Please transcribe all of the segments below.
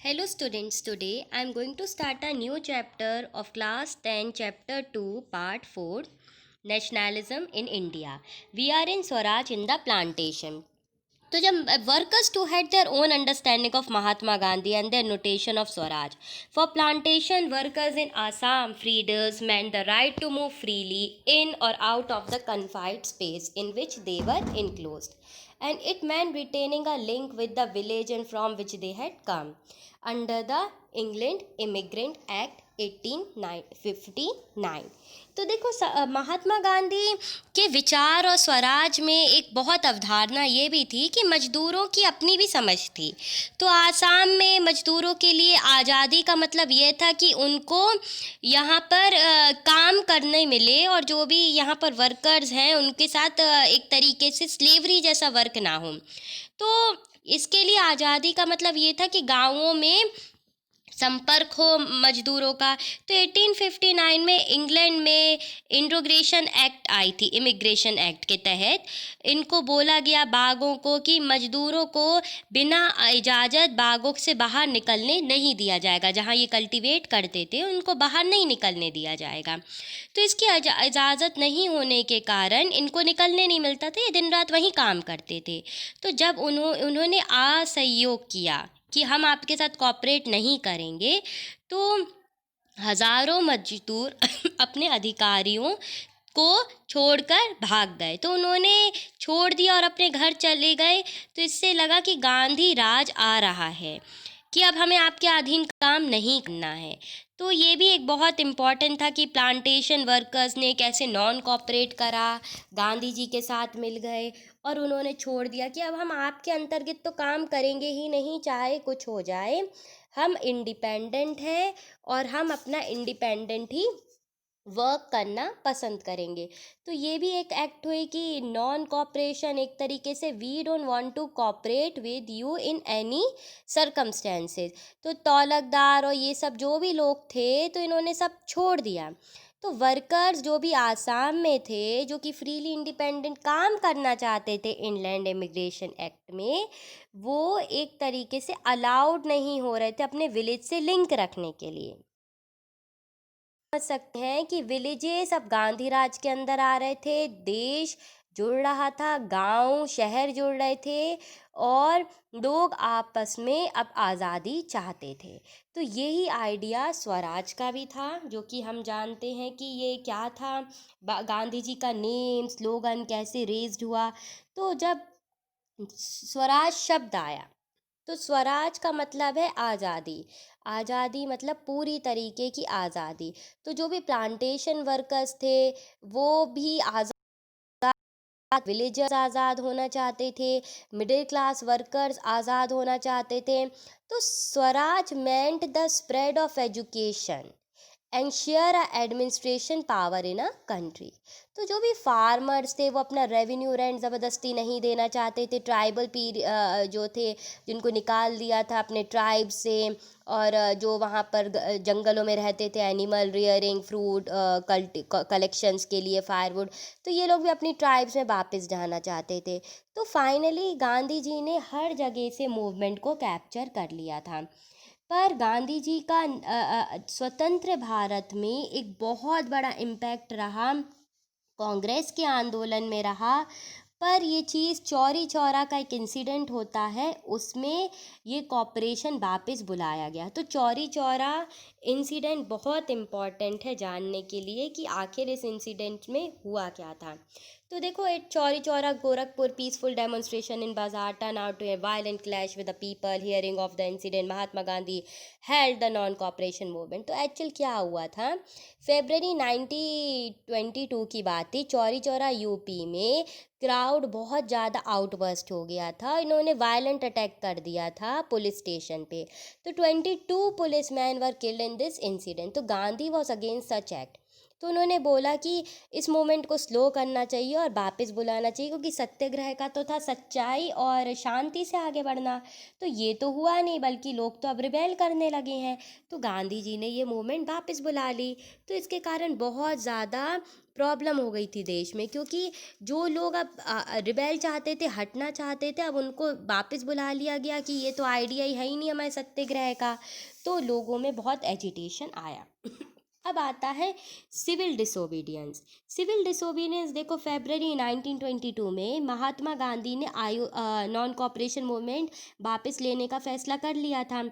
Hello students, today I am going to start a new chapter of class 10 chapter 2 part 4 Nationalism in India. We are in Swaraj in the plantation. तो जब workers too had their own understanding of Mahatma Gandhi and their notation of Swaraj. For plantation workers in Assam, freedom meant the right to move freely in or out of the confined space in which they were enclosed. And it meant retaining a link with the village and from which they had come. Under the England Immigrant Act 1859. तो देखो महात्मा गांधी के विचार और स्वराज में एक बहुत अवधारणा ये भी थी कि मजदूरों की अपनी भी समझ थी। तो आसाम में मजदूरों के लिए आज़ादी का मतलब ये था कि उनको यहाँ पर काम करने मिले और जो भी यहाँ पर वर्कर्स हैं उनके साथ एक तरीके से स्लेवरी जैसा वर्क ना हो। तो इसके लिए आज़ादी का मतलब ये था कि गाँवों में संपर्क हो मजदूरों का। तो 1859 में इंग्लैंड में इंट्रोग्रेशन एक्ट आई थी। इमिग्रेशन एक्ट के तहत इनको बोला गया बागों को कि मजदूरों को बिना इजाज़त बागों से बाहर निकलने नहीं दिया जाएगा। जहाँ ये कल्टीवेट करते थे उनको बाहर नहीं निकलने दिया जाएगा। तो इसकी इजाज़त नहीं होने के कारण इनको निकलने नहीं मिलता था, ये दिन रात वहीं काम करते थे। तो जब उन्होंने असहयोग किया कि हम आपके साथ कॉपरेट नहीं करेंगे, तो हज़ारों मजदूर अपने अधिकारियों को छोड़कर भाग गए। तो उन्होंने छोड़ दिया और अपने घर चले गए। तो इससे लगा कि गांधी राज आ रहा है, कि अब हमें आपके अधीन काम नहीं करना है। तो ये भी एक बहुत इम्पॉर्टेंट था कि प्लांटेशन वर्कर्स ने कैसे नॉन कॉपरेट करा, गांधी जी के साथ मिल गए और उन्होंने छोड़ दिया कि अब हम आपके अंतर्गत तो काम करेंगे ही नहीं, चाहे कुछ हो जाए। हम इंडिपेंडेंट हैं और हम अपना इंडिपेंडेंट ही वर्क करना पसंद करेंगे। तो ये भी एक एक्ट हुई कि नॉन कॉपरेशन, एक तरीके से we don't want to cooperate with you in any circumstances. तो तौलकदार और ये सब जो भी लोग थे तो इन्होंने सब छोड़ दिया। तो वर्कर्स जो भी आसाम में थे, जो कि फ्रीली इंडिपेंडेंट काम करना चाहते थे इनलैंड इमिग्रेशन एक्ट में, वो एक तरीके से अलाउड नहीं हो रहे थे अपने विलेज से लिंक रखने के लिए। समझ सकते हैं कि विलेजेस अब गांधी राज के अंदर आ रहे थे, देश जुड़ रहा था, गांव शहर जुड़ रहे थे और लोग आपस में अब आज़ादी चाहते थे। तो यही आइडिया स्वराज का भी था, जो कि हम जानते हैं कि ये क्या था, गांधी जी का नेम स्लोगन कैसे रेज्ड हुआ। तो जब स्वराज शब्द आया तो स्वराज का मतलब है आज़ादी। आज़ादी मतलब पूरी तरीके की आज़ादी। तो जो भी प्लांटेशन वर्कर्स थे वो भी आज़ाद, विलेजर्स आज़ाद होना चाहते थे, मिडिल क्लास वर्कर्स आज़ाद होना चाहते थे। तो स्वराज मेंट the spread of education ensure administration power in a country. तो जो भी फार्मर्स थे वो अपना रेवेन्यू रेंट ज़बरदस्ती नहीं देना चाहते थे। ट्राइबल जो थे जिनको निकाल दिया था अपने ट्राइब से, और जो वहाँ पर जंगलों में रहते थे एनिमल रियरिंग, फ्रूट कलेक्शंस के लिए फायरवुड, तो ये लोग भी अपनी ट्राइब्स में वापस जाना चाहते थे। तो फाइनली गांधी जी ने हर जगह से मूवमेंट को कैप्चर कर लिया था। पर गांधी जी का स्वतंत्र भारत में एक बहुत बड़ा इम्पैक्ट रहा, कांग्रेस के आंदोलन में रहा। पर ये चीज़ चौरी चौरा का एक इंसिडेंट होता है, उसमें ये कॉपरेशन वापस बुलाया गया। तो चौरी चौरा इंसिडेंट बहुत इम्पॉर्टेंट है जानने के लिए कि आखिर इस इंसिडेंट में हुआ क्या था। तो देखो, at Chauri Chaura Gorakhpur peaceful demonstration in bazaar turn out to a violent clash with the people hearing of the incident Mahatma Gandhi held the non cooperation movement. तो एक्चुअल क्या हुआ था, फेबररी 1922 की बात थी। चौरी चौरा यूपी में क्राउड बहुत ज़्यादा आउटबर्स्ट हो गया था, इन्होंने वायलेंट अटैक कर दिया था पुलिस स्टेशन पे। तो 22 police man were killed in this incident. तो Gandhi was against such act. तो उन्होंने बोला कि इस मूवमेंट को स्लो करना चाहिए और वापस बुलाना चाहिए, क्योंकि सत्याग्रह का तो था सच्चाई और शांति से आगे बढ़ना। तो ये तो हुआ नहीं, बल्कि लोग तो अब रिबेल करने लगे हैं। तो गांधी जी ने ये मूवमेंट वापस बुला ली। तो इसके कारण बहुत ज़्यादा प्रॉब्लम हो गई थी देश में, क्योंकि जो लोग अब रिबेल चाहते थे, हटना चाहते थे, अब उनको वापस बुला लिया गया कि ये तो आइडिया ही है ही नहीं हमारे सत्याग्रह का। तो लोगों में बहुत एजिटेशन आया। अब आता है सिविल डिसोबीडियंस। सिविल डिसोबीडियंस देखो, फरवरी 1922 में महात्मा गांधी ने नॉन कॉपरेशन मूवमेंट वापस लेने का फैसला कर लिया था।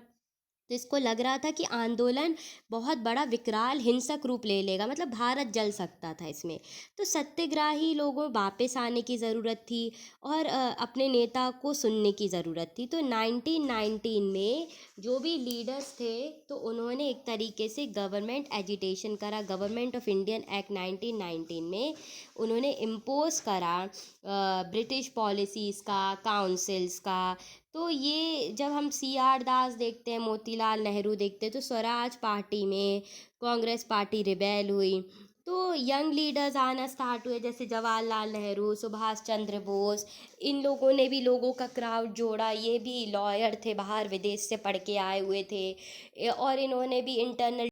तो इसको लग रहा था कि आंदोलन बहुत बड़ा विकराल हिंसक रूप ले लेगा, मतलब भारत जल सकता था इसमें। तो सत्याग्रही लोगों वापस आने की ज़रूरत थी और अपने नेता को सुनने की ज़रूरत थी। तो 1919 में जो भी लीडर्स थे, तो उन्होंने एक तरीके से गवर्नमेंट एजिटेशन करा। गवर्नमेंट ऑफ इंडियन एक्ट 1919 में उन्होंने इम्पोज करा ब्रिटिश पॉलिसीज़ का, काउंसिल्स का। तो ये जब हम सी आर दास देखते हैं, मोतीलाल नेहरू देखते हैं, तो स्वराज पार्टी में कांग्रेस पार्टी रिबेल हुई। तो यंग लीडर्स आना स्टार्ट हुए, जैसे जवाहरलाल नेहरू, सुभाष चंद्र बोस। इन लोगों ने भी लोगों का क्राउड जोड़ा। ये भी लॉयर थे, बाहर विदेश से पढ़ के आए हुए थे। और इन्होंने भी इंटरनल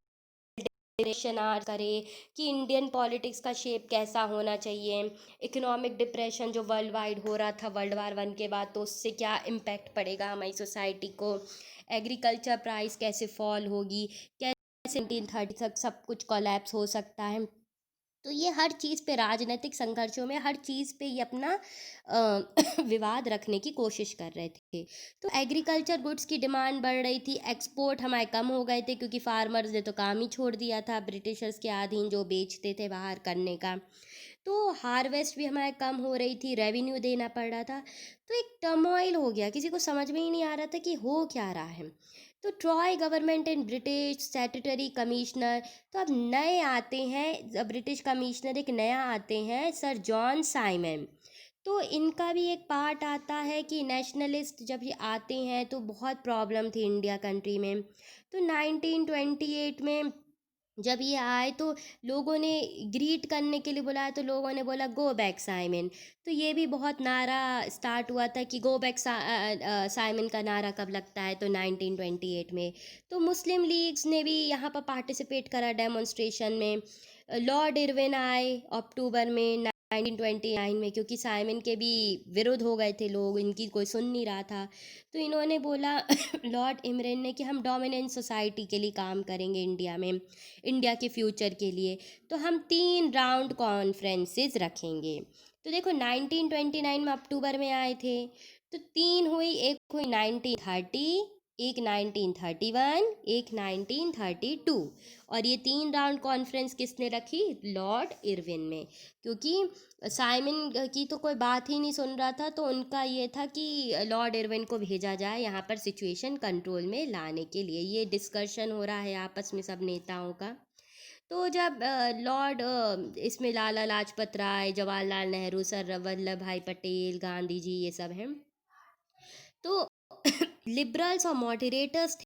डिप्रेशन करे कि इंडियन पॉलिटिक्स का शेप कैसा होना चाहिए। इकोनॉमिक डिप्रेशन जो वर्ल्ड वाइड हो रहा था वर्ल्ड वार 1 के बाद, तो उससे क्या इम्पैक्ट पड़ेगा हमारी सोसाइटी को। एग्रीकल्चर प्राइस कैसे फॉल होगी, कैसे 1930 तक सब कुछ कोलैप्स हो सकता है। तो ये हर चीज़ पे, राजनीतिक संघर्षों में हर चीज़ पे ये अपना विवाद रखने की कोशिश कर रहे थे। तो एग्रीकल्चर गुड्स की डिमांड बढ़ रही थी, एक्सपोर्ट हमारे कम हो गए थे, क्योंकि फार्मर्स ने तो काम ही छोड़ दिया था ब्रिटिशर्स के अधीन जो बेचते थे बाहर करने का। तो हार्वेस्ट भी हमारे कम हो रही थी, रेवेन्यू देना पड़ रहा था। तो एक टर्मोइल हो गया, किसी को समझ में ही नहीं आ रहा था कि हो क्या रहा है। तो Troy government and British statutory commissioner, तो अब नए आते हैं, ब्रिटिश कमिश्नर एक नया आते हैं, सर जॉन साइमन। तो इनका भी एक पार्ट आता है कि नेशनलिस्ट जब ये आते हैं तो बहुत प्रॉब्लम थी इंडिया कंट्री में। तो 1928 में जब ये आए तो लोगों ने ग्रीट करने के लिए बुलाया, तो लोगों ने बोला गो बैक साइमन। तो ये भी बहुत नारा स्टार्ट हुआ था कि गो बैक साइमन का नारा कब लगता है, तो 1928 में। तो मुस्लिम लीग्स ने भी यहाँ पर पार्टिसिपेट करा डेमोन्स्ट्रेशन में। लॉर्ड इरविन आए अक्टूबर में 1929 में, क्योंकि साइमन के भी विरुद्ध हो गए थे लोग, इनकी कोई सुन नहीं रहा था। तो इन्होंने बोला लॉर्ड इमरन ने कि हम डोमिनेंट सोसाइटी के लिए काम करेंगे इंडिया में, इंडिया के फ्यूचर के लिए। तो हम 3 राउंड कॉन्फ्रेंसेस रखेंगे। तो देखो 1929 में अक्टूबर में आए थे, तो 3 हुई, एक हुई 1930, एक 1931, एक 1932। और ये 3 राउंड कॉन्फ्रेंस किसने रखी, लॉर्ड इरविन में, क्योंकि साइमन की तो कोई बात ही नहीं सुन रहा था। तो उनका ये था कि लॉर्ड इरविन को भेजा जाए यहाँ पर सिचुएशन कंट्रोल में लाने के लिए। ये डिस्कशन हो रहा है आपस में सब नेताओं का। तो जब इसमें लाला लाजपत राय, जवाहरलाल नेहरू, सर वल्लभ भाई पटेल, गांधी जी, ये सब हैं। तो लिबरल्स और मॉडरेटर्स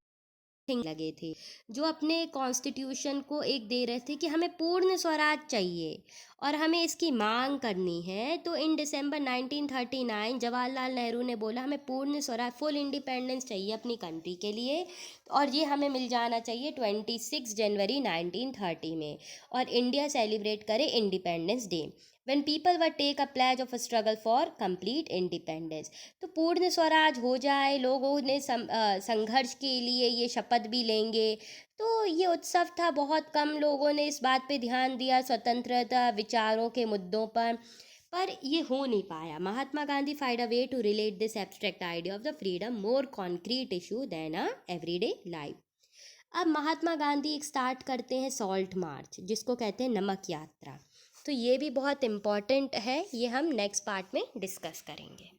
लगे थे, जो अपने कॉन्स्टिट्यूशन को एक दे रहे थे कि हमें पूर्ण स्वराज चाहिए और हमें इसकी मांग करनी है। तो इन दिसंबर 1939 जवाहरलाल नेहरू ने बोला हमें पूर्ण स्वराज, फुल इंडिपेंडेंस चाहिए अपनी कंट्री के लिए, और ये हमें मिल जाना चाहिए 26 जनवरी 1930 में, और इंडिया सेलिब्रेट करे independence day when people were take a pledge of a struggle for complete independence। तो पूर्ण स्वराज हो जाए, लोगों ने संघर्ष के लिए ये शपथ भी लेंगे। तो ये उत्सव था, बहुत कम लोगों ने इस बात पे ध्यान दिया स्वतंत्रता विचारों के मुद्दों पर ये हो नहीं पाया। Mahatma Gandhi find a way to relate this abstract idea of the freedom more concrete issue than a everyday life. अब महात्मा गांधी एक स्टार्ट करते हैं सॉल्ट मार्च, जिसको कहते हैं नमक यात्रा। तो ये भी बहुत इम्पॉर्टेंट है, ये हम नेक्स्ट पार्ट में डिस्कस करेंगे।